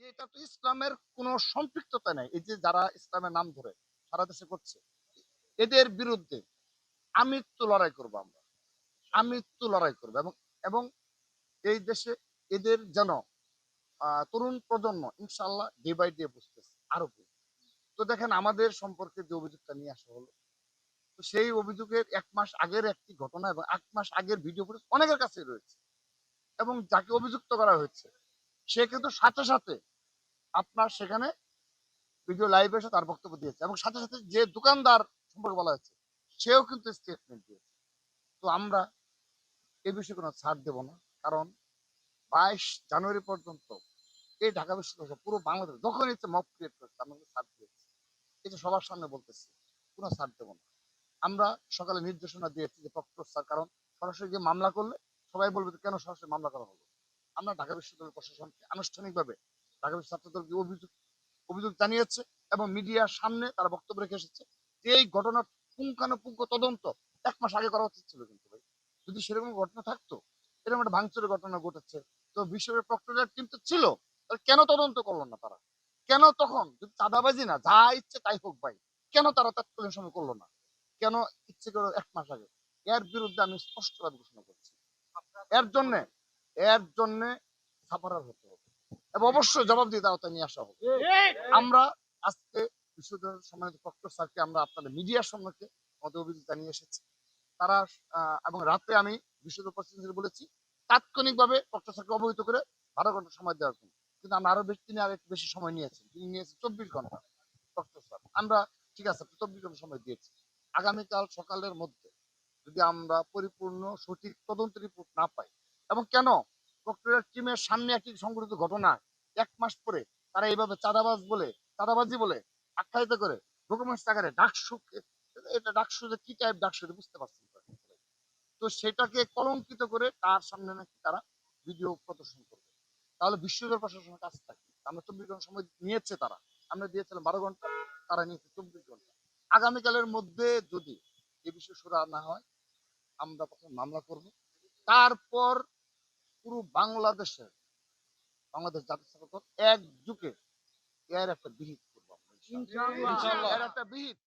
এটা তো ইসলামের কোনো সম্পৃক্ততা নাই। এই যে যারা ইসলামের নাম ধরে সারা দেশে করছে, এদের বিরুদ্ধে আমৃত্যু লড়াই করব আমরা। আমৃত্যু লড়াই করব এবং এবং এই দেশে এদের যেন তরুণ প্রজন্ম ইনশাআল্লাহ ডে বাই ডে বুঝতেছে আরো বুঝবে। তো দেখেন আমাদের সম্পর্কে যে অভিযোগটা নিয়ে আসা হলো, তো সেই অভিযোগের ১ মাস আগের একটি ঘটনা এবং ১ মাস আগের ভিডিও ফুটেজ অনেকের কাছেই রয়েছে এবং যাকে অভিযুক্ত করা হয়েছে সে কিন্তু সাথে, সাথে আপনার সেখানে ভিডিও লাইভে এসে তার বক্তব্য দিয়েছে এবং সাথে, সাথে যে দোকানদার সম্পর্কে বলা হয়েছে সেও কিন্তু স্টেটমেন্ট দিয়েছে। তো আমরা এ বিষয়ে কোনো ছাড় দেব না। কারণ ২২ জানুয়ারি পর্যন্ত এই ঢাকা বিশ্ববিদ্যালয় পুরো বাংলাদেশ যখন ইচ্ছে মব ক্রিয়েট করেছে আমরা কিন্তু ছাড় দিয়েছি। এটা সবার সামনে বলতেছি। কোনো ছাড় দেব না। আমরা সকালে নির্দেশনা দিয়েছি যে প্রক্টর স্যার, কারণ সরাসরি গিয়ে মামলা করলে সবাই বলবে যে কেন সরাসরি মামলা করা হলো। আমরা ঢাকা বিশ্ববিদ্যালয় প্রশাসনকে আনুষ্ঠানিকভাবে ঢাকা বিশ্ববিদ্যালয় ছাত্রদলকে অভিযোগ অভিযোগ জানিয়েছে এবং মিডিয়ার সামনে তারা বক্তব্য রেখে এসেছে যে এই ঘটনার পুঙ্খানুপুঙ্খ তদন্ত ১ মাস আগে করা উচিত ছিল কিন্তু ভাই। যদি সেরকম ঘটনা থাকতো, এরকম একটা ভাঙচুরের ঘটনা ঘটেছে, তো বিশ্ববিদ্যালয়ের প্রক্টরের টিম তো ছিল, তাহলে কেন তদন্ত করলো না তারা? কেন তখন যদি চাঁদাবাজি না যা ইচ্ছে তাই হোক ভাই, কেন তারা তৎকালীন সময় করলো না? কেন ইচ্ছে করে ১ মাস আগে? এর বিরুদ্ধে আমি স্পষ্টভাবে ঘোষণা করছি। এর জন্যে এর জন্যে সাফারার হতে হবে এবং অবশ্যই জবাবদিহিতার আওতায় নিয়ে আসা হবে। আমরা আজকে বিশ্ববিদ্যালয়ের সম্মানিত প্রক্টর স্যারকে আমরা আপনাদের মিডিয়ার সম্মুখে আমাদের অভিযোগ জানিয়ে এসেছি। তারা এবং রাতে আমি বিশ্ববিদ্যালয় প্রতিনিধিদের বলেছি তাৎক্ষণিকভাবে প্রক্টর স্যারকে অবহিত করে ১২ ঘন্টা সময় দেওয়ার জন্য। কিন্তু আমরা আরো বেশি তিনি আরো একটু বেশি সময় নিয়েছেন। তিনি নিয়েছেন ২৪ ঘন্টা প্রক্টর স্যার। আমরা ঠিক আছে ২৪ ঘন্টা সময় দিয়েছি। আগামীকাল সকালের মধ্যে যদি আমরা পরিপূর্ণ সঠিক তদন্ত রিপোর্ট না পাই এবং কেন প্রক্টরের টিমের সামনে একটি সংঘটিত ঘটনা ১ মাস পরে তারা এইভাবে চাঁদাবাজি বলে আখ্যায়িত করে ডকুমেন্টস আকারে ডাকসুকে, এটা ডাকসু যে কি টাইপ ডাকসু এটা বুঝতে পারছেন তো। তো সেটাকে কলঙ্কিত করে তার সামনে নাকি তারা ভিডিও প্রদর্শন করবে। তাহলে বিশ্ববিদ্যালয় প্রশাসনের কাছে থাকি। আমরা ২৪ ঘন্টা সময় নিয়েছে তারা। আমরা দিয়েছিলাম ১২ ঘন্টা, তারা নিয়েছে ২৪ ঘন্টা। আগামীকালের মধ্যে যদি এ বিষয়ে সুরা না হয় আমরা প্রথমে মামলা করব। তারপর পুরো বাংলাদেশ জাতীয় ছাত্র দল একযুগে এর একটা বিহিত করবো আমরা ইনশাআল্লাহ। এর একটা বিহিত